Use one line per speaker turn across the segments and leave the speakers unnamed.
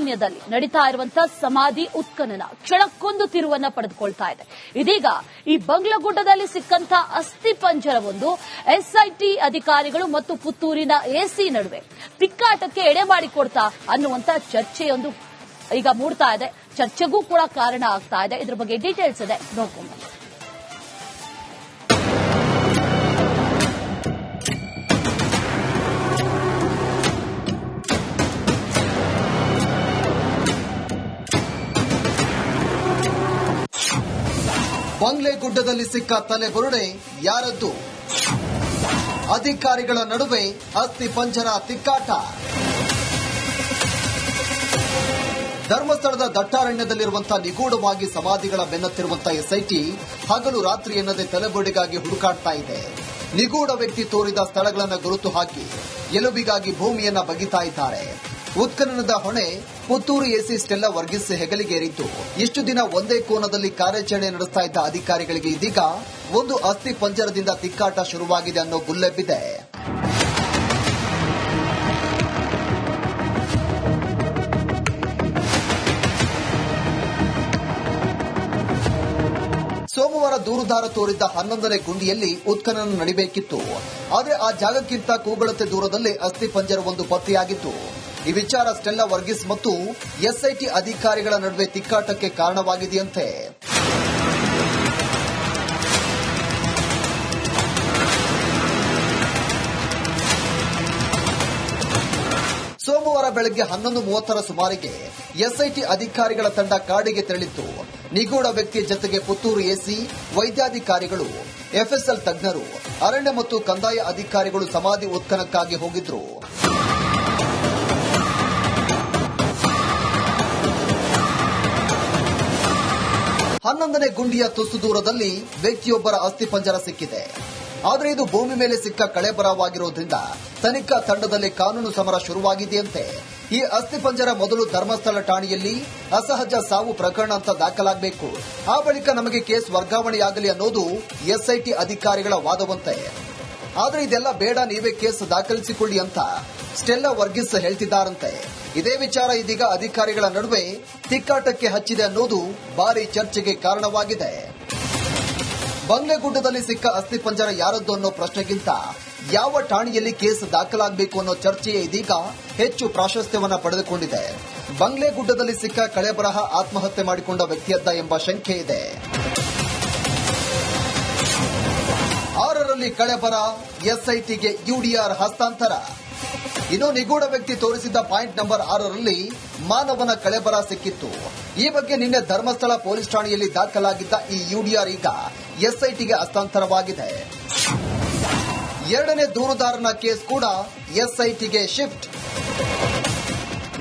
ದಟ್ಟಾರಣ್ಯದಲ್ಲಿ ನಡೀತಾ ಇರುವಂತಹ ಸಮಾಧಿ ಉತ್ಖನನ ಕ್ಷಣಕ್ಕೊಂದು ತಿರುವನ್ನ ಪಡೆದುಕೊಳ್ತಾ ಇದೆ. ಇದೀಗ ಈ ಬಂಗ್ಲಗುಡ್ಡದಲ್ಲಿ ಸಿಕ್ಕಂತ ಅಸ್ಥಿ ಪಂಜರವೊಂದು ಎಸ್ಐಟಿ ಅಧಿಕಾರಿಗಳು ಮತ್ತು ಪುತ್ತೂರಿನ ಎಸಿ ನಡುವೆ ತಿಕ್ಕಾಟಕ್ಕೆ ಎಡೆ ಮಾಡಿಕೊಡ್ತಾ ಅನ್ನುವಂತ ಚರ್ಚೆಯೊಂದು ಈಗ ಮೂಡ್ತಾ ಇದೆ. ಚರ್ಚೆಗೂ ಕೂಡ ಕಾರಣ ಆಗ್ತಾ ಇದೆ. ಇದ್ರ ಬಗ್ಗೆ ಡೀಟೇಲ್ಸ್ ಇದೆ, ನೋಡ್ಕೊಂಡು
ಬಂಗ್ಲೆಗುಡ್ಡದಲ್ಲಿ ಸಿಕ್ಕ ತಲೆಬುರುಡೆ ಯಾರದ್ದು? ಅಧಿಕಾರಿಗಳ ನಡುವೆ ಅಸ್ಥಿ ಪಂಜರ ತಿಕ್ಕಾಟ. ಧರ್ಮಸ್ಥಳದ ದಟ್ಟಾರಣ್ಯದಲ್ಲಿರುವಂತಹ ನಿಗೂಢವಾಗಿ ಸಮಾಧಿಗಳ ಬೆನ್ನತ್ತಿರುವಂತಹ ಎಸ್ಐಟಿ ಹಗಲು ರಾತ್ರಿ ಎನ್ನದೆ ತಲೆಬುರುಡೆಗಾಗಿ ಹುಡುಕಾಡ್ತಾ ಇದೆ. ನಿಗೂಢ ವ್ಯಕ್ತಿ ತೋರಿದ ಸ್ಥಳಗಳನ್ನು ಗುರುತು ಹಾಕಿ ಎಲುಬಿಗಾಗಿ ಭೂಮಿಯನ್ನ ಬಗಿತಾ ಇದ್ದಾರೆ. ಉತ್ಖನನದ ಹೊಣೆ ಪುತ್ತೂರು ಎಸಿ ಸ್ಟೆಲ್ಲಾ ವರ್ಗೀಸ್ ಹೆಗಲಿಗೇರಿದ್ದು, ಇಷ್ಟು ದಿನ ಒಂದೇ ಕೋನದಲ್ಲಿ ಕಾರ್ಯಾಚರಣೆ ನಡೆಸ್ತಾ ಇದ್ದ ಅಧಿಕಾರಿಗಳಿಗೆ ಇದೀಗ ಒಂದು ಅಸ್ಥಿ ಪಂಜರದಿಂದ ತಿಕ್ಕಾಟ ಶುರುವಾಗಿದೆ ಅನ್ನೋ ಗುಲ್ಲೆಬ್ಬಿದೆ. ಸೋಮವಾರ ದೂರುದಾರ ತೋರಿದ್ದ 11ನೇ ಗುಂಡಿಯಲ್ಲಿ ಉತ್ಖನನ ನಡೆಯಬೇಕಿತ್ತು. ಆದರೆ ಆ ಜಾಗಕ್ಕಿಂತ ಕೂಗಳತೆ ದೂರದಲ್ಲಿ ಅಸ್ಥಿ ಪಂಜರವೊಂದು ಪತ್ತೆಯಾಗಿತ್ತು. ಈ ವಿಚಾರ ಸ್ಟೆಲ್ಲಾ ವರ್ಗೀಸ್ ಮತ್ತು ಎಸ್ಐಟಿ ಅಧಿಕಾರಿಗಳ ನಡುವೆ ತಿಕ್ಕಾಟಕ್ಕೆ ಕಾರಣವಾಗಿದೆಯಂತೆ. ಸೋಮವಾರ ಬೆಳಗ್ಗೆ 11:30 ಸುಮಾರಿಗೆ ಎಸ್ಐಟಿ ಅಧಿಕಾರಿಗಳ ತಂಡ ಕಾಡಿಗೆ ತೆರಳಿತ್ತು. ನಿಗೂಢ ವ್ಯಕ್ತಿಯ ಜತೆಗೆ ಪುತ್ತೂರು ಎಸಿ, ವೈದ್ಯಾಧಿಕಾರಿಗಳು, ಎಫ್ಎಸ್ಎಲ್ ತಜ್ಞರು, ಅರಣ್ಯ ಮತ್ತು ಕಂದಾಯ ಅಧಿಕಾರಿಗಳು ಸಮಾಧಿ ಉತ್ಖನನಕ್ಕಾಗಿ ಹೋಗಿದ್ರು. ಹನ್ನೊಂದನೇ ಗುಂಡಿಯ ತುಸು ದೂರದಲ್ಲಿ ವ್ಯಕ್ತಿಯೊಬ್ಬರ ಅಸ್ಥಿ ಪಂಜರ ಸಿಕ್ಕಿದೆ. ಆದರೆ ಇದು ಭೂಮಿ ಮೇಲೆ ಸಿಕ್ಕ ಕಳೆಬರವಾಗಿರುವುದರಿಂದ ತನಿಖಾ ತಂಡದಲ್ಲಿ ಕಾನೂನು ಸಮರ ಶುರುವಾಗಿದೆಯಂತೆ. ಈ ಅಸ್ಥಿ ಪಂಜರ ಮೊದಲು ಧರ್ಮಸ್ಥಳ ಠಾಣೆಯಲ್ಲಿ ಅಸಹಜ ಸಾವು ಪ್ರಕರಣ ಅಂತ ದಾಖಲಾಗಬೇಕು. ಆ ಬಳಿಕ ನಮಗೆ ಕೇಸ್ ವರ್ಗಾವಣೆಯಾಗಲಿ ಅನ್ನೋದು ಎಸ್ಐಟಿ ಅಧಿಕಾರಿಗಳ ವಾದವಂತೆ. ಆದರೆ ಇದೆಲ್ಲ ಬೇಡ, ನೀವೇ ಕೇಸ್ ದಾಖಲಿಸಿಕೊಳ್ಳಿ ಅಂತ ಸ್ಟೆಲ್ಲಾ ವರ್ಗೀಸ್ ಹೇಳ್ತಿದ್ದಾರಂತೆ. ಇದೇ ವಿಚಾರ ಇದೀಗ ಅಧಿಕಾರಿಗಳ ನಡುವೆ ತಿಕ್ಕಾಟಕ್ಕೆ ಹಚ್ಚಿದೆ ಅನ್ನೋದು ಭಾರಿ ಚರ್ಚೆಗೆ ಕಾರಣವಾಗಿದೆ. ಬಂಗ್ಲೆಗುಡ್ಡದಲ್ಲಿ ಸಿಕ್ಕ ಅಸ್ಥಿ ಪಂಜರ ಯಾರದ್ದು ಅನ್ನೋ ಪ್ರಶ್ನೆಗಿಂತ ಯಾವ ಠಾಣೆಯಲ್ಲಿ ಕೇಸ್ ದಾಖಲಾಗಬೇಕು ಅನ್ನೋ ಚರ್ಚೆಯೇ ಇದೀಗ ಹೆಚ್ಚು ಪ್ರಾಶಸ್ತ್ಯವನ್ನ ಪಡೆದುಕೊಂಡಿದೆ. ಬಂಗ್ಲೆಗುಡ್ಡದಲ್ಲಿ ಸಿಕ್ಕ ಕಳೆಬರಹ ಆತ್ಮಹತ್ಯೆ ಮಾಡಿಕೊಂಡ ವ್ಯಕ್ತಿಯದ್ದ ಎಂಬ ಶಂಕೆ ಇದೆ. 6ರಲ್ಲಿ ಕಳೆಬರ, ಎಸ್ಐಟಿಗೆ ಯುಡಿಆರ್ ಹಸ್ತಾಂತರ. ಇನ್ನು ನಿಗೂಢ ವ್ಯಕ್ತಿ ತೋರಿಸಿದ್ದ ಪಾಯಿಂಟ್ ನಂಬರ್ 6ರಲ್ಲಿ ಮಾನವನ ಕಳೆಬರ ಸಿಕ್ಕಿತ್ತು. ಈ ಬಗ್ಗೆ ನಿನ್ನೆ ಧರ್ಮಸ್ಥಳ ಪೊಲೀಸ್ ಠಾಣೆಯಲ್ಲಿ ದಾಖಲಾಗಿದ್ದ ಈ ಯುಡಿಆರ್ ಈಗ ಎಸ್ಐಟಿಗೆ ಹಸ್ತಾಂತರವಾಗಿದೆ. 2ನೇ ದೂರುದಾರನ ಕೇಸ್ ಕೂಡ ಎಸ್ಐಟಿಗೆ ಶಿಫ್ಟ್.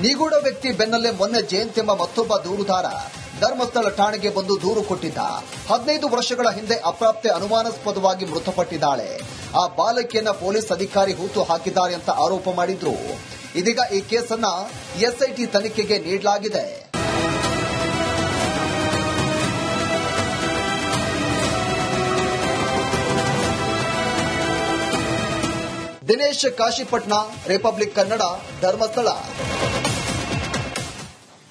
ನಿಗೂಢ ವ್ಯಕ್ತಿ ಬೆನ್ನಲ್ಲೇ ಮೊನ್ನೆ ಜಯಂತ್ ಎಂಬ ಮತ್ತೊಬ್ಬ ದೂರುದಾರ ಧರ್ಮಸ್ಥಳ ಠಾಣೆಗೆ ಬಂದು ದೂರು ಕೊಟ್ಟಿದ್ದ. 15 ವರ್ಷಗಳ ಹಿಂದೆ ಅಪ್ರಾಪ್ತೆ ಅನುಮಾನಾಸ್ಪದವಾಗಿ ಮೃತಪಟ್ಟಿದ್ದಾಳೆ. ಆ ಬಾಲಕಿಯನ್ನ ಪೊಲೀಸ್ ಅಧಿಕಾರಿ ಹೂತು ಹಾಕಿದ್ದಾರೆ ಅಂತ ಆರೋಪ ಮಾಡಿದ್ರು. ಇದೀಗ ಈ ಕೇಸನ್ನ ಎಸ್ಐಟಿ ತನಿಖೆಗೆ ನೀಡಲಾಗಿದೆ. ದಿನೇಶ್ ಕಾಶಿಪಟ್ನ, ರಿಪಬ್ಲಿಕ್ ಕನ್ನಡ, ಧರ್ಮಸ್ಥಳ.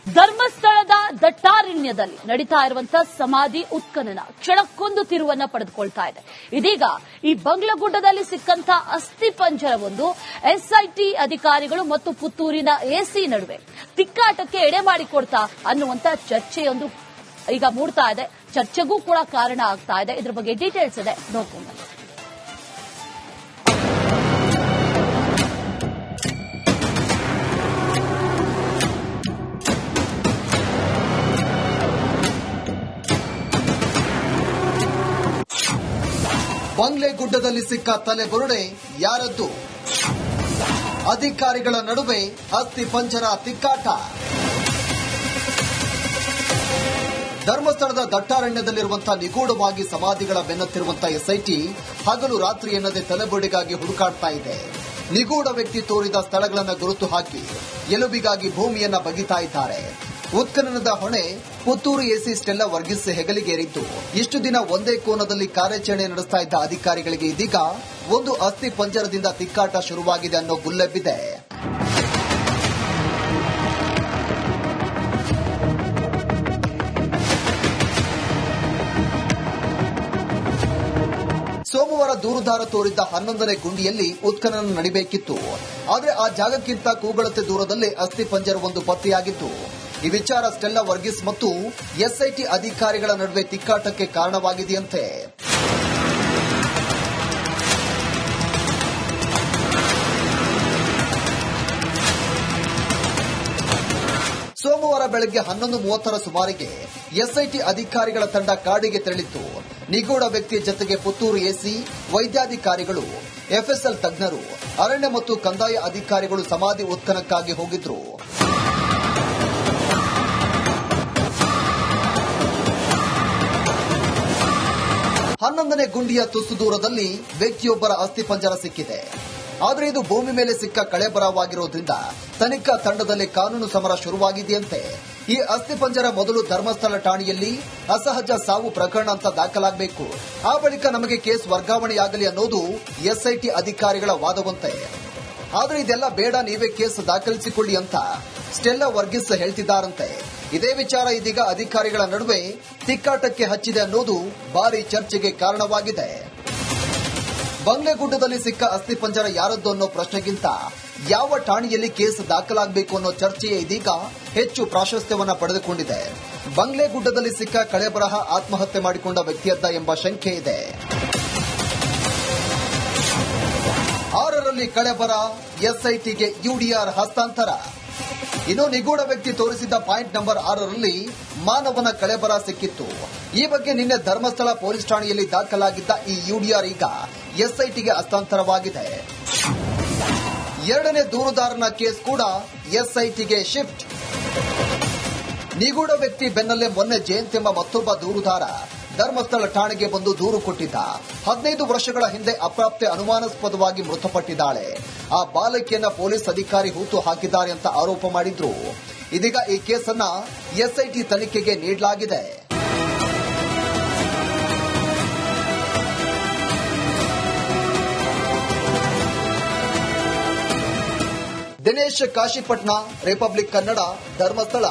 ಧರ್ಮಸ್ಥಳದ ದಟ್ಟಾರಣ್ಯದಲ್ಲಿ ನಡೀತಾ ಇರುವಂತಹ ಸಮಾಧಿ ಉತ್ಖನನ ಕ್ಷಣಕ್ಕೊಂದು ತಿರುವನ್ನ ಪಡೆದುಕೊಳ್ತಾ ಇದೆ. ಇದೀಗ ಈ ಬಂಗ್ಲಗುಡ್ಡದಲ್ಲಿ ಸಿಕ್ಕಂತ ಅಸ್ಥಿ ಪಂಜರವೊಂದು ಎಸ್ಐಟಿ ಅಧಿಕಾರಿಗಳು ಮತ್ತು ಪುತ್ತೂರಿನ ಎಸಿ ನಡುವೆ ತಿಕ್ಕಾಟಕ್ಕೆ ಎಡೆ ಮಾಡಿಕೊಡ್ತಾ ಅನ್ನುವಂತ ಚರ್ಚೆಯೊಂದು ಈಗ ಮೂಡ್ತಾ ಇದೆ. ಚರ್ಚೆಗೂ ಕೂಡ ಕಾರಣ ಆಗ್ತಾ ಇದೆ. ಇದ್ರ ಬಗ್ಗೆ ಡೀಟೇಲ್ಸ್ ಇದೆ, ನೋಡ್ಕೊಂಡು
ಬಂಗ್ಲೆಗುಡ್ಡದಲ್ಲಿ ಸಿಕ್ಕ ತಲೆಬುರುಡೆ ಯಾರದ್ದು? ಅಧಿಕಾರಿಗಳ ನಡುವೆ ಅಸ್ಥಿ ಪಂಜರ ತಿಕ್ಕಾಟ. ಧರ್ಮಸ್ಥಳದ ದಟ್ಟಾರಣ್ಯದಲ್ಲಿರುವಂತಹ ನಿಗೂಢವಾಗಿ ಸಮಾಧಿಗಳ ಬೆನ್ನತ್ತಿರುವಂತಹ ಎಸ್ಐಟಿ ಹಗಲು ರಾತ್ರಿ ಎನ್ನದೆ ತಲೆಬುರುಡೆಗಾಗಿ ಹುಡುಕಾಡ್ತಾ ಇದೆ. ನಿಗೂಢ ವ್ಯಕ್ತಿ ತೋರಿದ ಸ್ಥಳಗಳನ್ನು ಗುರುತು ಹಾಕಿ ಎಲುಬಿಗಾಗಿ ಭೂಮಿಯನ್ನ ಬಗಿತಾ ಇದ್ದಾರೆ. ಉತ್ಖನನದ ಹೊಣೆ ಪುತ್ತೂರು ಎಸಿ ಸ್ಟೆಲ್ಲಾ ವರ್ಗೀಸ್ ಹೆಗಲಿಗೇರಿದ್ದು, ಇಷ್ಟು ದಿನ ಒಂದೇ ಕೋನದಲ್ಲಿ ಕಾರ್ಯಾಚರಣೆ ನಡೆಸ್ತಾ ಇದ್ದ ಅಧಿಕಾರಿಗಳಿಗೆ ಇದೀಗ ಒಂದು ಅಸ್ಥಿ ಪಂಜರದಿಂದ ತಿಕ್ಕಾಟ ಶುರುವಾಗಿದೆ ಅನ್ನೋ ಗುಲ್ಲೆಬ್ಬಿದೆ. ದೂರುದಾರ ತೋರಿದ್ದ 11ನೇ ಗುಂಡಿಯಲ್ಲಿ ಉತ್ಖನನ ನಡೆಯಬೇಕಿತ್ತು. ಆದರೆ ಆ ಜಾಗಕ್ಕಿಂತ ಕೂಗಳತೆ ದೂರದಲ್ಲಿ ಅಸ್ಥಿಪಂಜರವೊಂದು ಪತ್ತೆಯಾಗಿತ್ತು. ಈ ವಿಚಾರ ಸ್ಟೆಲ್ಲಾ ವರ್ಗೀಸ್ ಮತ್ತು ಎಸ್ಐಟಿ ಅಧಿಕಾರಿಗಳ ನಡುವೆ ತಿಕ್ಕಾಟಕ್ಕೆ ಕಾರಣವಾಗಿದೆಯಂತೆ. ಸೋಮವಾರ ಬೆಳಗ್ಗೆ 11:30 ಸುಮಾರಿಗೆ ಎಸ್ಐಟಿ ಅಧಿಕಾರಿಗಳ ತಂಡ ಕಾಡಿಗೆ ತೆರಳಿತ್ತು. ನಿಗೂಢ ವ್ಯಕ್ತಿಯ ಜತೆಗೆ ಪುತ್ತೂರು ಎಸಿ, ವೈದ್ಯಾಧಿಕಾರಿಗಳು, ಎಫ್ಎಸ್ಎಲ್ ತಜ್ಞರು, ಅರಣ್ಯ ಮತ್ತು ಕಂದಾಯ ಅಧಿಕಾರಿಗಳು ಸಮಾಧಿ ಉತ್ಖನನಕ್ಕಾಗಿ ಹೋಗಿದ್ರು. ಹನ್ನೊಂದನೇ ಗುಂಡಿಯ ತುಸು ದೂರದಲ್ಲಿ ವ್ಯಕ್ತಿಯೊಬ್ಬರ ಅಸ್ಥಿಪಂಜರ ಸಿಕ್ಕಿದೆ. ಆದರೆ ಇದು ಭೂಮಿ ಮೇಲೆ ಸಿಕ್ಕ ಕಳೆಬರವಾಗಿರೋದ್ರಿಂದ ತನಿಖಾ ತಂಡದಲ್ಲಿ ಕಾನೂನು ಸಮರ ಶುರುವಾಗಿದೆಯಂತೆ. ಈ ಅಸ್ಥಿಪಂಜರ ಮೊದಲು ಧರ್ಮಸ್ಥಳ ಠಾಣೆಯಲ್ಲಿ ಅಸಹಜ ಸಾವು ಪ್ರಕರಣ ಅಂತ ದಾಖಲಾಗಬೇಕು. ಆ ಬಳಿಕ ನಮಗೆ ಕೇಸ್ ವರ್ಗಾವಣೆಯಾಗಲಿ ಅನ್ನೋದು ಎಸ್ಐಟಿ ಅಧಿಕಾರಿಗಳ ವಾದವಂತೆ. ಆದರೆ ಇದೆಲ್ಲ ಬೇಡ, ನೀವೇ ಕೇಸ್ ದಾಖಲಿಸಿಕೊಳ್ಳಿ ಅಂತ ಸ್ಟೆಲ್ಲಾ ವರ್ಗೀಸ್ ಹೇಳ್ತಿದ್ದಾರಂತೆ. ಇದೇ ವಿಚಾರ ಇದೀಗ ಅಧಿಕಾರಿಗಳ ನಡುವೆ ತಿಕ್ಕಾಟಕ್ಕೆ ಹಚ್ಚಿದೆ ಅನ್ನೋದು ಭಾರಿ ಚರ್ಚೆಗೆ ಕಾರಣವಾಗಿದೆ. ಬಂಗ್ಲೆಗುಡ್ಡದಲ್ಲಿ ಸಿಕ್ಕ ಅಸ್ಥಿಪಂಜರ ಯಾರದ್ದು ಅನ್ನೋ ಪ್ರಶ್ನೆಗಿಂತ ಯಾವ ಠಾಣೆಯಲ್ಲಿ ಕೇಸ್ ದಾಖಲಾಗಬೇಕು ಅನ್ನೋ ಚರ್ಚೆಯೇ ಇದೀಗ ಹೆಚ್ಚು ಪ್ರಾಶಸ್ತ್ಯವನ್ನ ಪಡೆದುಕೊಂಡಿದೆ. ಬಂಗ್ಲೆಗುಡ್ಡದಲ್ಲಿ ಸಿಕ್ಕ ಕಳೆಬರಹ ಆತ್ಮಹತ್ಯೆ ಮಾಡಿಕೊಂಡ ವ್ಯಕ್ತಿಯದ್ದ ಎಂಬ ಶಂಕೆ ಇದೆ. 6ರಲ್ಲಿ ಕಳೆಬರ, ಎಸ್ಐಟಿಗೆ ಯುಡಿಆರ್ ಹಸ್ತಾಂತರ. ಇನ್ನು ನಿಗೂಢ ವ್ಯಕ್ತಿ ತೋರಿಸಿದ್ದ ಪಾಯಿಂಟ್ ನಂಬರ್ 6ರಲ್ಲಿ ಮಾನವನ ಕಳೆಬರ ಸಿಕ್ಕಿತ್ತು. ಈ ಬಗ್ಗೆ ನಿನ್ನೆ ಧರ್ಮಸ್ಥಳ ಪೊಲೀಸ್ ಠಾಣೆಯಲ್ಲಿ ದಾಖಲಾಗಿದ್ದ ಈ ಯುಡಿಆರ್ ಈಗ ಎಸ್ಐಟಿಗೆ ಹಸ್ತಾಂತರವಾಗಿದೆ. 2ನೇ ದೂರುದಾರನ ಕೇಸ್ ಕೂಡ ಎಸ್ಐಟಿಗೆ ಶಿಫ್ಟ್. ನಿಗೂಢ ವ್ಯಕ್ತಿ ಬೆನ್ನಲ್ಲೇ ಮೊನ್ನೆ ಜಯಂತ್ ಎಂಬ ಮತ್ತೊಬ್ಬ ದೂರುದಾರ ಧರ್ಮಸ್ಥಳ ಠಾಣೆಗೆ ಬಂದು ದೂರು ಕೊಟ್ಟಿದ್ದ. 15 ವರ್ಷಗಳ ಹಿಂದೆ ಅಪ್ರಾಪ್ತೆ ಅನುಮಾನಾಸ್ಪದವಾಗಿ ಮೃತಪಟ್ಟಿದ್ದಾಳೆ. ಆ ಬಾಲಕಿಯನ್ನ ಪೊಲೀಸ್ ಅಧಿಕಾರಿ ಹೂತು ಹಾಕಿದ್ದಾರೆ ಅಂತ ಆರೋಪ ಮಾಡಿದ್ರು. ಇದೀಗ ಈ ಕೇಸನ್ನ ಎಸ್ಐಟಿ ತನಿಖೆಗೆ ನೀಡಲಾಗಿದೆ. ದಿನೇಶ್ ಕಾಶಿಪಟ್ನ, ರಿಪಬ್ಲಿಕ್ ಕನ್ನಡ, ಧರ್ಮಸ್ಥಳ.